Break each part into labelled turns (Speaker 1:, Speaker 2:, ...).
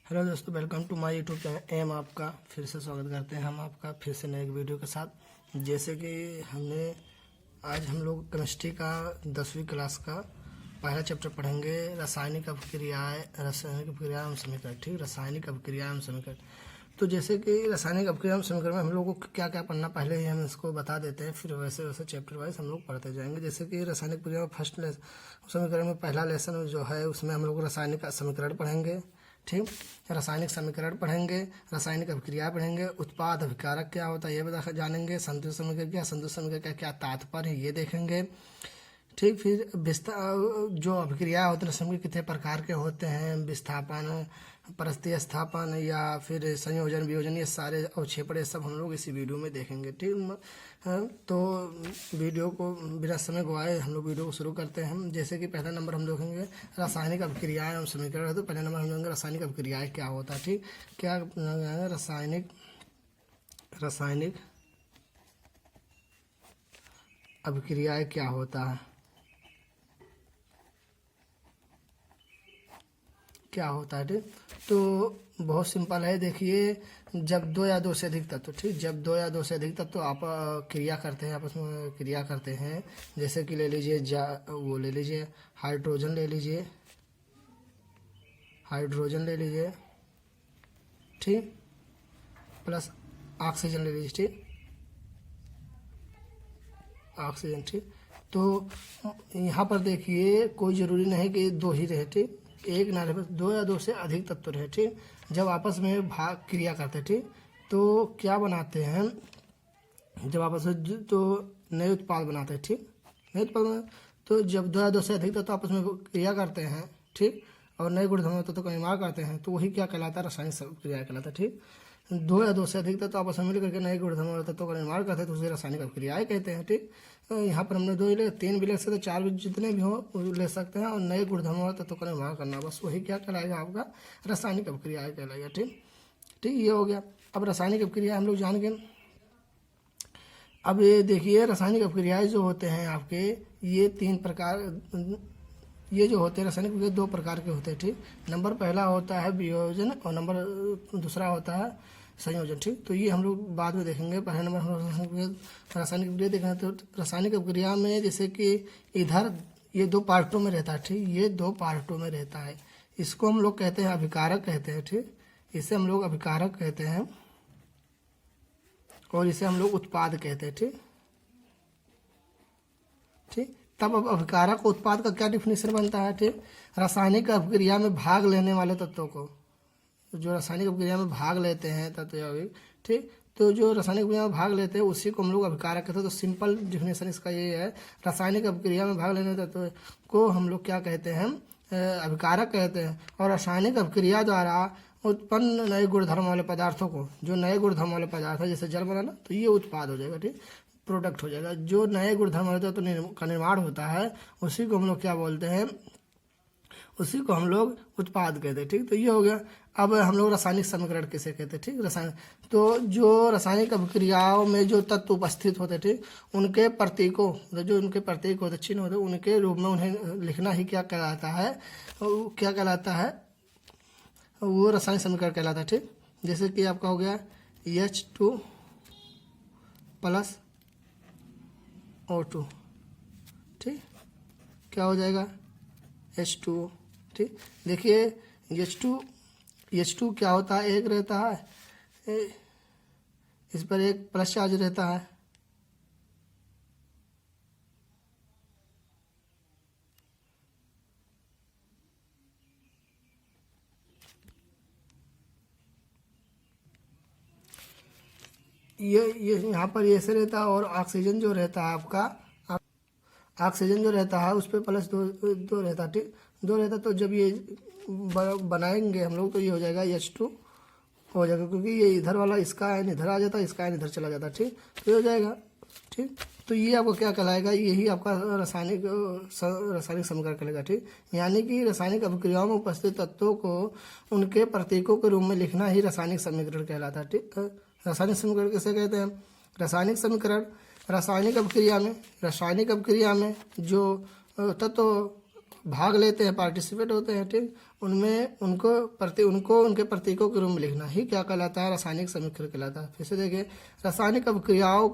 Speaker 1: Hello दोस्तों, welcome to my YouTube channel M. आपका फिर से स्वागत करते हैं हम आपका फिर से नए एक वीडियो के साथ। जैसे कि आज हम लोग केमिस्ट्री का 10वीं क्लास का पहला चैप्टर पढ़ेंगे, रासायनिक अभिक्रियाएं, रासायनिक अभिक्रिया एवं समीकरण। ठीक, रासायनिक अभिक्रिया एवं समीकरण। तो जैसे कि रासायनिक अभिक्रिया एवं समीकरण में हम लोगों को क्या क्या पढ़ना, पहले ही हम इसको बता देते हैं, फिर वैसे वैसे चैप्टर वाइज हम लोग पढ़ते जाएंगे। जैसे कि रासायनिक प्रक्रिया में फर्स्ट समीकरण में पहला लेसन जो है उसमें हम लोग रासायनिक समीकरण पढ़ेंगे। ठीक, रासायनिक समीकरण पढ़ेंगे, रासायनिक अभिक्रिया पढ़ेंगे, उत्पाद अभिकारक क्या होता है ये जानेंगे, संतुष्ट समीकरण क्या, संतुष्ट समीकरण का क्या तात्पर्य है ये देखेंगे। ठीक, फिर जो अभिक्रिया होते हैं उसमें कितने प्रकार के होते हैं, विस्थापन, परस्तीय स्थापन या फिर संयोजन वियोजन, ये सारे अवक्षेपण सब हम लोग इसी वीडियो में देखेंगे। ठीक, तो वीडियो को बिना समय गवाए हम लोग वीडियो को शुरू करते हैं। जैसे कि पहला नंबर हम देखेंगे रासायनिक अभिक्रियाएं और समीकरण। तो पहला नंबर हम देखेंगे रासायनिक अभिक्रियाएं क्या होता है। ठीक, क्या रासायनिक अभिक्रियाएं क्या होता है, क्या होता है। ठीक, तो बहुत सिंपल है। देखिए, जब दो या दो से अधिक तत्व, ठीक, जब दो या दो से अधिक तत्व आप क्रिया करते हैं, आपस में क्रिया करते हैं, जैसे कि ले लीजिए वो ले लीजिए हाइड्रोजन ले लीजिए, ठीक, प्लस ऑक्सीजन ले लीजिए, ठीक, ऑक्सीजन। ठीक, तो यहाँ पर देखिए कोई ज़रूरी नहीं कि दो ही रहे, ठीक, एक ना रहे, दो या दो से अधिक तत्व रहे। ठीक, जब आपस में भाग क्रिया करते हैं, ठीक, तो क्या बनाते हैं, जब आपस में तो नए उत्पाद बनाते हैं। ठीक, नए उत्पाद, तो जब दो या दो से अधिक तत्व आपस में क्रिया करते हैं, ठीक, और नए गुणधर्म तत्व का निर्माण करते हैं, तो वही क्या कहलाता है, रासायनिक क्रिया कहलाता है। ठीक, दो या दो से अधिक तत्व आपस में मिलकर के नए गुणधर्म तत्वों का निर्माण करते हैं, तो उसे रासायनिक अभिक्रियाएं कहते हैं। ठीक, यहाँ पर हमने दो ही ले, तीन भी ले सकते, चार भी, जितने भी हो ले सकते हैं, और नए गुणधर्म और तत्वों का निर्माण करना, बस वही क्या कहलाएगा, आपका रासायनिक अभिक्रियाएं कहलाएगा। ठीक, ये हो गया। अब रासायनिक अभिक्रिया हम लोग जान गए। अब ये देखिए, रासायनिक अभिक्रियाएं जो होते हैं आपके, ये तीन प्रकार, ये जो होते हैं रासायनिक अभिक्रिया दो प्रकार के होते हैं। ठीक, नंबर पहला होता है वियोजन और नंबर दूसरा होता है संयोजन। ठीक, तो ये हम लोग बाद में देखेंगे। पहले नंबर हम लोग रासायनिक अभिक्रिया देखेंगे। तो रासायनिक अभिक्रिया में जैसे कि इधर ये दो पार्टों में रहता है। ठीक, ये दो पार्टों में रहता है, इसको हम लोग कहते हैं अभिकारक कहते हैं। ठीक, इसे हम लोग अभिकारक कहते हैं और इसे हम लोग उत्पाद कहते हैं। ठीक, तब अब अभिकारक उत्पाद का क्या डिफिनेशन बनता है। ठीक, रासायनिक अभिक्रिया में भाग लेने वाले तत्वों को, जो रासायनिक अभिक्रिया में भाग लेते हैं तत्व यौगिक, ठीक, तो जो रासायनिक अभिक्रिया में भाग लेते हैं उसी को हम लोग अभिकारक कहते हैं। तो सिंपल डिफिनेशन इसका ये है, रासायनिक अभिक्रिया में भाग लेने तत्व को हम लोग क्या कहते हैं, अभिकारक कहते हैं। और रासायनिक अभिक्रिया द्वारा उत्पन्न नए गुणधर्म वाले पदार्थों को, जो नए गुणधर्म वाले पदार्थ है, जैसे जल बनाना, तो ये उत्पाद हो जाएगा। ठीक, प्रोडक्ट हो जाएगा। जो नए गुणधर्म वाले तत्व का निर्माण होता है उसी को हम लोग क्या बोलते हैं, उसी को हम लोग उत्पाद कहते हैं। ठीक, तो ये हो गया। अब हम लोग रासायनिक समीकरण किसे कहते हैं। ठीक, रासायनिक, तो जो रासायनिक अभिक्रियाओं में जो तत्व उपस्थित होते, ठीक, उनके प्रतीकों, जो उनके प्रतीक होते, चिन्ह होते, उनके रूप में उन्हें लिखना ही क्या कहलाता है, क्या कहलाता है, वो रासायनिक समीकरण कहलाता है। ठीक, जैसे कि आपका हो गया H2 प्लस O2। ठीक, क्या हो जाएगा H2O। ठीक, देखिए H2 क्या होता है, एक रहता है, इस पर एक प्लस चार्ज रहता है। ये यहाँ पर ऐसे रहता है। और ऑक्सीजन जो रहता है आपका, ऑक्सीजन जो रहता है उस पर प्लस दो रहता है। ठीक, दो रहता, तो जब ये बनाएंगे हम लोग तो ये हो जाएगा H2 हो जाएगा, क्योंकि ये इधर वाला इसका आयन इधर आ जाता है, इसका आयन इधर चला जाता है। ठीक, तो ये हो जाएगा। ठीक, तो ये आपको क्या कहलाएगा, यही आपका रासायनिक समीकरण कहलाएगा। ठीक, यानी कि रासायनिक अभिक्रियाओं में उपस्थित तत्वों को उनके प्रतीकों के रूप में लिखना ही रासायनिक समीकरण कहलाता है। ठीक, रासायनिक समीकरण किसे कहते हैं, रासायनिक समीकरण रासायनिक अभिक्रिया में जो तत्व भाग लेते हैं, पार्टिसिपेट होते हैं, ठीक, उनमें उनको उनके प्रतीकों के रूप में लिखना ही क्या कहलाता है, रासायनिक समीकरण कहलाता है। फिर से देखिए, रासायनिक अभिक्रियाओं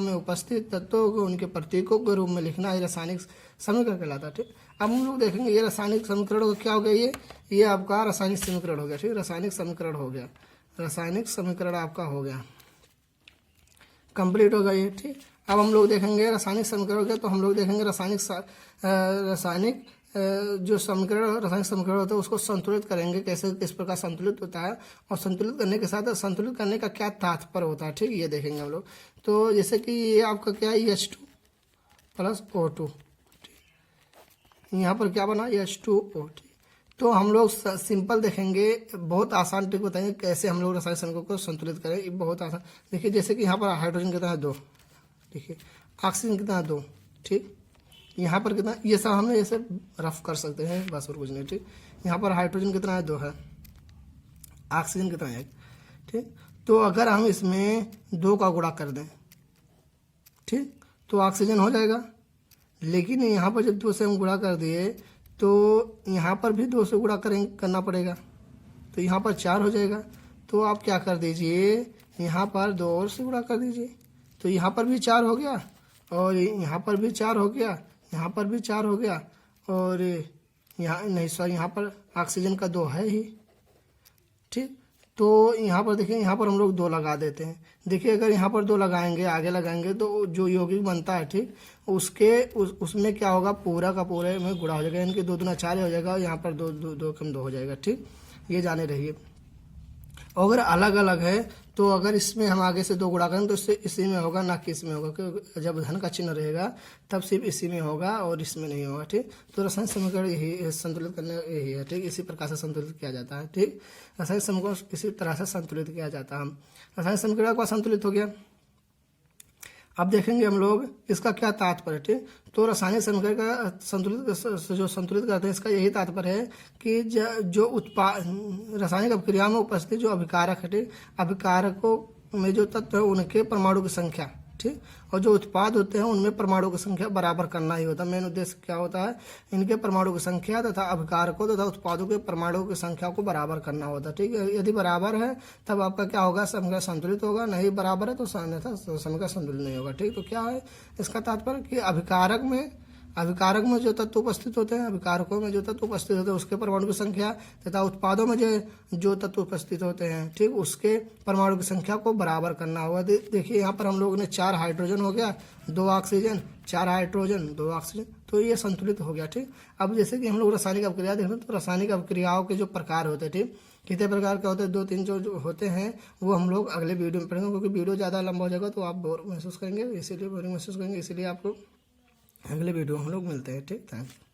Speaker 1: में उपस्थित तत्वों को उनके प्रतीकों के रूप में लिखना ही रासायनिक समीकरण कहलाता है, ठीक। अब हम लोग देखेंगे ये रासायनिक समीकरण क्या हो गया, ये आपका रासायनिक समीकरण हो गया, ठीक, रासायनिक समीकरण हो गया, रासायनिक समीकरण आपका हो गया, कंप्लीट हो गया ये, ठीक। अब हम लोग देखेंगे रासायनिक समीकरण हो गया, तो हम लोग देखेंगे रासायनिक जो रासायनिक समीकरण होता है उसको संतुलित करेंगे, कैसे किस प्रकार संतुलित होता है, और संतुलित करने के साथ संतुलित करने का क्या तात्पर्य होता है, ठीक, ये देखेंगे हम लोग। तो जैसे कि ये आपका क्या है, H2 + O2, यहाँ पर क्या बना, H2O, ठीक। तो हम लोग सिंपल देखेंगे, बहुत आसान ट्रिक बताएंगे कैसे हम लोग रासायनिक समीकरण को संतुलित करें, ये बहुत आसान। देखिए जैसे कि यहाँ पर हाइड्रोजन कितना है 2, देखिए ऑक्सीजन कितना है 2, ठीक, यहाँ पर कितना, ये सब हम ऐसे रफ कर सकते हैं, बस और कुछ नहीं, ठीक। यहाँ पर हाइड्रोजन कितना है 2 है, ऑक्सीजन कितना है 1, ठीक। तो अगर हम इसमें 2 का गुणा कर दें, ठीक, तो ऑक्सीजन हो जाएगा। लेकिन यहाँ पर जब 2 से हम गुणा कर दिए तो यहाँ पर भी 2 से गुणा करना पड़ेगा, तो यहाँ पर 4 हो जाएगा। तो आप क्या कर दीजिए, यहाँ पर 2 और से गुणा कर दीजिए, तो यहाँ पर भी 4 हो गया, और यहाँ पर भी 4 हो गया, यहाँ पर भी 4 हो गया, और यहाँ नहीं सॉरी, यहाँ पर ऑक्सीजन का 2 है ही, ठीक। तो यहाँ पर देखिए, यहाँ पर हम लोग 2 लगा देते हैं। देखिए अगर यहाँ पर 2 लगाएंगे, आगे लगाएंगे, तो जो यौगिक बनता है, ठीक, उसमें क्या होगा, पूरा का पूरे में गुणा हो जाएगा, यानी कि 2 दूना 4 हो जाएगा, यहाँ पर 2 कम 2 हो जाएगा, ठीक, ये जाने रहिए। अगर अलग अलग है तो अगर इसमें हम आगे से 2 गुणा करें तो इसी में होगा, ना कि इसमें होगा, क्योंकि जब धन का चिन्ह रहेगा तब सिर्फ इसी में होगा और इसमें नहीं होगा, ठीक। तो रासायनिक समीकरण यही संतुलित करने यही है, ठीक, इसी प्रकार से संतुलित किया जाता है, ठीक। रासायनिक समीकरण इसी तरह से संतुलित किया जाता है। हम रासायनिक समीकरण का संतुलित हो गया। अब देखेंगे हम लोग इसका क्या तात्पर्य, ठीक। तो रासायनिक समीकरण का संतुलित करते हैं, इसका यही तात्पर्य है कि जो उत्पाद रासायनिक अभिक्रिया में उपस्थित जो अभिकारक है, ठीक, अभिकारकों में जो तत्व है उनके परमाणु की संख्या, ठीक, और जो उत्पाद होते हैं उनमें परमाणु की संख्या बराबर करना ही होता है। मेन उद्देश्य क्या होता है, इनके परमाणु की संख्या तथा अभिकारकों तथा उत्पादों के परमाणु की संख्या को बराबर करना होता है, ठीक है। यदि बराबर है तब आपका क्या होगा, समीकरण संतुलित होगा, नहीं बराबर है तो समीकरण संतुलित नहीं होगा, ठीक। तो क्या है इसका तात्पर्य कि अभिकारक में जो तत्व उपस्थित होते हैं, अभिकारकों में जो तत्व उपस्थित होते हैं उसके परमाणु की संख्या तथा उत्पादों में जो तत्व उपस्थित होते हैं, ठीक, उसके परमाणु की संख्या को बराबर करना होगा। देखिए यहाँ पर हम लोगों ने 4 हाइड्रोजन हो गया, 2 ऑक्सीजन, 4 हाइड्रोजन, 2 ऑक्सीजन, तो ये संतुलित हो गया, ठीक। अब जैसे कि हम लोग रासायनिक अभिक्रिया देख रहे हैं, तो रासायनिक अभिक्रियाओं के जो प्रकार होते हैं, ठीक, कितने प्रकार के होते हैं, 2-3 जो होते हैं वो हम लोग अगले वीडियो में पढ़ेंगे, क्योंकि वीडियो ज़्यादा लंबा हो जाएगा तो आप बोर महसूस करेंगे, इसीलिए बोरिंग महसूस करेंगे, इसीलिए आपको अगले वीडियो हम लोग मिलते हैं, ठीक। Thank you.